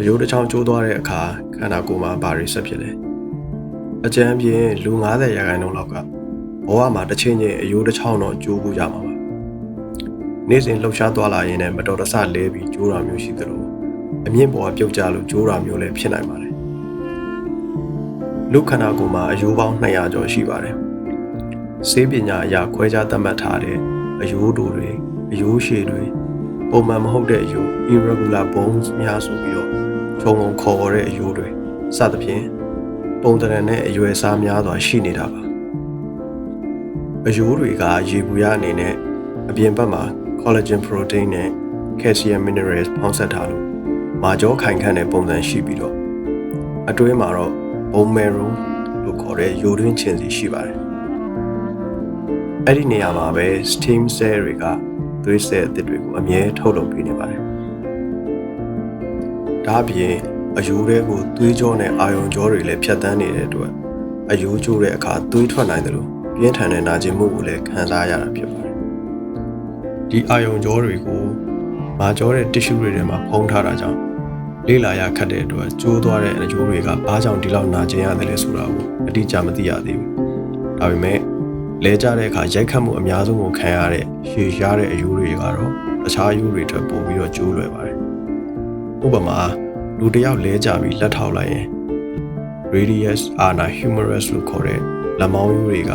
အယိုးတစ်ချောင်းကျိုးသွားတဲ့အခါခန္ဓာကိုယ်မှာဘာတွေဆက်ဖြစ်လဲအကြမ်းဖြင့်လူ90ရာခိုင်နှုန်းလောက်ကဘဝမှာတစ်ချိန်ချင်းအယိုးတစ်ချောင်းတော့ကျိုးဘူးကြမှာပါနေ့စဉ်လှုပ်ရှားသွားလာရင်းနဲ့မတော်တဆလဲပြီးကျိုးတာမျိုးရှိသလိုအမြင့်ပေါ်ပြုတ်ကျလို့ကျိုးတာမျိုးလည်းဖြစ်နိုင်ပါတယ်လူခန္ဓာကိုယ်မှာအယိုးပေါင်း200ကျော်ရှိပါတယ်ဆေးပညာအရခွဲခြားသတ်မှတ်ထားတဲ့အယိုးတို့တွေအယိုးရှည်တွေပုံမှန်မဟုတ်တဲ့အယိုး irregular bones များဆိုပြီးတော့ခြုံငုံခေါ်တဲ့အယိုးတွေစသဖြင့်ပုံသဏ္ဍာန်နဲ့အရွယ်အစားများစွာရှိနေတာပါအယိုးတွေကရေဘူးရအနေနဲ့အပြင်ဘက်မှာ collagen protein နဲ့ calcium minerals ပေါင်းစပ်ထားလို့မာကြောခိုင်ခန့်တဲ့ပုံစံရှိပြီးတော့အတွင်းမှာတော့ bone marrow လို့ခေါ်တဲ့ယိုတွင်းချင်စီရှိပါတယ်အဲ့ဒီနေရာမှာပဲ stem cell တွေကသွေးဆဲအသစ်တွေကိုအမြဲထုတ်လုပ်ပေးနေပါတယ်ဒါအပြင်အယိုးတွေကိုသွေးကြောနဲ့အာရုံကြောတွေလည်းဖြတ်သန်းနေတဲ့အတွက်အယိုးကျိုးတဲ့အခါသွေးထွက်နိုင်တယ်လို့ပြင်းထန်တဲ့နာကျင်မှုကိုလည်းခံစားရတာဖြစ်ပါတယ်ဒီအာရုံကြောတွေကိုမာကြောတဲ့ tissue တွေထဲမှာဖုံးထားတာကြောင့်လေ့လာရခက်တဲ့အတွက်ကျိုးသွားတဲ့အယိုးတွေကဘာကြောင့်ဒီလောက်နာကျင်ရတယ်လဲဆိုတာကိုအတိအကျမသိရသေးဘူးဒါပေမဲ့လဲကျတဲ့အခါရိုက်ခတ်မှုအများဆုံးကိုခံရတဲ့ရှည်ရတဲ့အယိုးတွေကတော့အခြားအယိုးတွေထက်ပိုပြီးတော့ကျိုးလွယ်ပါတယ်ဥပမာလူတစ်ယောက်လဲကျပြီးလက်ထောက်လိုက်ရင် radius ulna humerus လို့ခေါ်တဲ့လက်မောင်းရိုးတွေက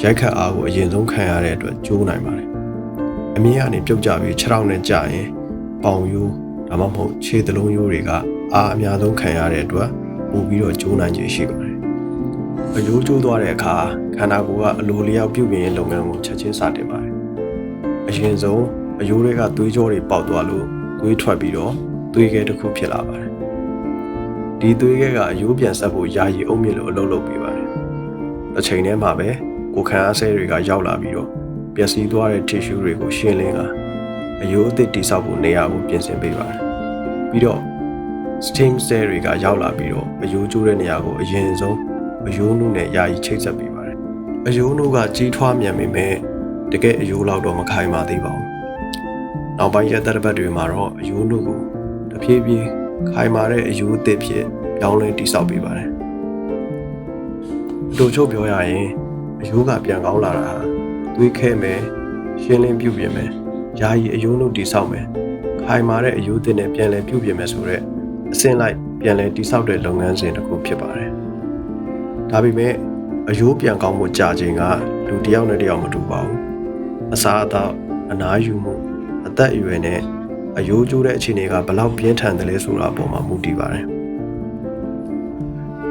ရိုက်ခတ်အားကိုအရင်ဆုံးခံရတဲ့အတွက်ကျိုးနိုင်ပါတယ်အမြင့်ကနေပြုတ်ကျပြီးခြေထောက်နဲ့ကျရင်ပေါင်ရိုးဒါမှမဟုတ်ခြေသလုံးရိုးတွေကအားအများဆုံးခံရတဲ့အတွက်ပိုပြီးတော့ကျိုးနိုင်ခြေရှိပါတယ်အယိုးကျိုးသွားတဲ့အခါခန္ဓာကိုယ်ကအလိုလျောက်ပြုပြင်ရေးလုပ်ငန်းကိုချက်ချင်းစတင်ပါတယ်အရင်ဆုံးအယိုးတွေကသွေးကြောတွေပေါက်သွားလို့သွေးထွက်ပြီးတော့သွေးခဲတစ်ခုဖြစ်လာပါတယ်ဒီသွေးခဲကအယိုးပြန်ဆက်ဖို့ယာယီအုံမြင့်လို့အလုပ်လုပ်ပေးပါတယ်တစ်ချိန်တည်းမှာပဲကိုယ်ခံအားဆဲတွေကရောက်လာပြီးတော့ပျက်စီးသွားတဲ့ tissue တွေကိုရှင်းလင်းကအယိုးအသစ်တိစောက်ဖို့နေရာကိုပြင်ဆင်ပေးပါတယ်ပြီးတော့ stem cell တွေကရောက်လာပြီးတော့အယိုးကျိုးတဲ့နေရာကိုအရင်ဆုံးအယိုးနုနဲ့ယာယီချိတ်ဆက်ပေးပါတယ်အယိုးနုကကြီးထွားမြန်ပေမဲ့တကယ်အယိုးလောက်တော့မခိုင်ပါသေးပါဘူးနောက်ပိုင်းရက်သတ္တပတ်တွေမှာတော့အယိုးနုကိုတဖြည်းဖြည်းခိုင်မာတဲ့အယိုးအသစ်ဖြစ်ပြောင်းလဲတိစောက်ပေးပါတယ်တို့ချုပ်ပြောရရင်အယိုးကပြန်ကောင်းလာတာဟာသွေးခဲမယ်ရှင်းလင်းပြုပြင်မယ်ယာယီအယိုးနုတိစောက်မယ်ခိုင်မာတဲ့အယိုးအသစ်နဲ့ပြန်လဲပြုပြင်မယ်ဆိုတော့အဆင့်လိုက်ပြန်လဲတိစောက်တဲ့လုပ်ငန်းစဉ်တစ်ခုဖြစ်ပါတယ်ဒါပေမဲ့အယိုးပြန်ကောင်းဖို့ကြာချိန်ကလူတစ်ယောက်နဲ့တစ်ယောက်မတူပါဘူးအစားအသောက်အနားယူမှုအသက်အရွယ်နဲ့အယိုးကျိုးတဲ့အခြေအနေကဘယ်လောက်ပြင်းထန်တယ်လဲဆိုတာအပေါ်မှာမူတည်ပါတယ်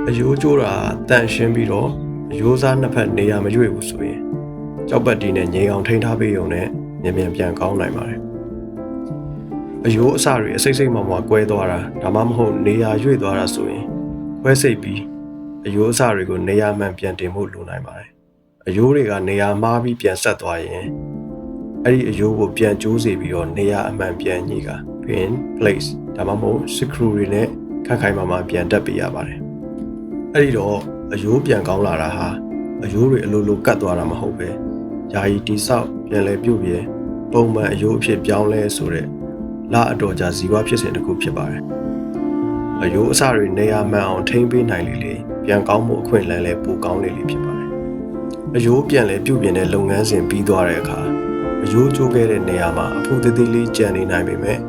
အယိုးကျိုးတာတန့်ရှင်းပြီးတော့အယိုးစားနှစ်ဖက်နေရာမရွေ့ဘူးဆိုရင်ကြောက်ပတ်တီးနဲ့ငြိမ်အောင်ထိန်းထားပေးရုံနဲ့မြန်မြန်ပြန်ကောင်းနိုင်ပါတယ်အယိုးအစတွေအစိမ့်စိမ့်မောင်မောင်ကွဲသွားတာဒါမှမဟုတ်နေရာရွေ့သွားတာဆိုရင်ခွဲစိတ်ပြီးအယိုးအစတွေကိုနေရာမှန်ပြန်တင်ဖို့လိုနိုင်ပါတယ်အယိုးတွေကနေရာမှားပြီးပြန်ဆက်သွားရင်အဲ့ဒီအယိုးကိုပြန်ကျိုးစေပြီးတော့နေရာအမှန်ပြန်ညှိက pin place ဒါမှမဟုတ် screw တွေနဲ့ခိုင်မာပြန်တက်ပေးရပါတယ်အဲ့ဒီတော့အယိုးပြန်ကောင်းလာတာဟာအယိုးတွေအလိုလိုကတ်သွားတာမဟုတ်ပဲယာယီတိဆောက်ပြန်လဲပြုတ်ပြပုံမှန်အယိုးအဖြစ်ပြောင်းလဲဆိုတဲ့လအတော်ကြာဇီဝဖြစ်စဉ်တစ်ခုဖြစ်ပါတယ်အယိုးအစတွေနေရာမှန်အောင်ထိန်းပေးနိုင်လေပြန်ကောင်းမှုအခွင့်အလမ်းလည်းပိုကောင်းလေဖြစ်ပါတယ်အယိုးပြန်လဲပြုတ်ပြင်တဲ့လုပ်ငန်းစဉ်ပြီးသွားတဲ့အခါအယိုးကျိုးခဲ့တဲ့နေရာမှာအဖုသေးသေးလေးကျန်နေနိုင်ပေမဲ့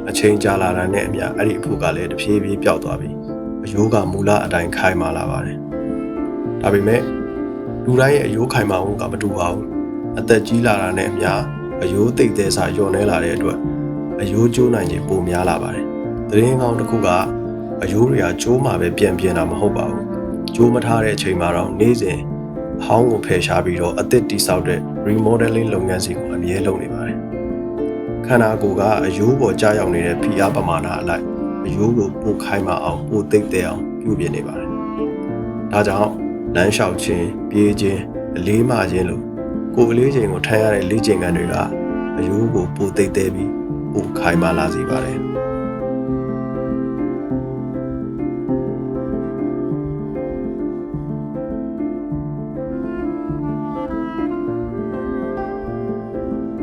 အချိန်ကြာလာတာနဲ့အမျှအဲ့ဒီအဖုကလည်းတဖြည်းဖြည်းပျောက်သွားပြီးအယိုးကမူလအတိုင်းခိုင်မာလာပါတယ်ဒါပေမဲ့လူတိုင်းရဲ့အယိုးခိုင်မာမှုကမတူပါဘူးအသက်ကြီးလာတာနဲ့အမျှအယိုးသိပ်သေးစာလျော့နေလာတဲ့အတွက်အယိုးကျိုးနိုင်ခြင်းပိုများလာပါတယ်သတင်းကောင်းတစ်ခုကအယိုးတွေကကျိုးမှာပဲပြန်တာမဟုတ်ပါဘူးကျိုးမထားတဲ့အချိန်မှာတော့နေ့စဉ်အဟောင်းကိုဖယ်ရှားပြီးတော့အသစ်တိစောက်တဲ့ remodeling လုပ်ငန်းစဉ်ကိုအမြဲလုပ်နေပါတယ်ခန္ဓာကိုယ်ကအယိုးပေါ်ကြားရောက်နေတဲ့ဖိအားပမာဏအလိုက်အယိုးကိုပိုခိုင်မာအောင်ပိုသိပ်တဲ့အောင်ပြုပြင်နေပါတယ်ဒါကြောင့်လမ်းလျှောက်ခြင်းပြေးခြင်းအလေးမခြင်းလို့ကိုယ်အလေးချိန်ကိုထမ်းရတဲ့လေ့ကျင့်ခန်းတွေကအယိုးကိုပိုသိပ်တဲ့ပြီးပိုခိုင်မာလာစေပါတယ်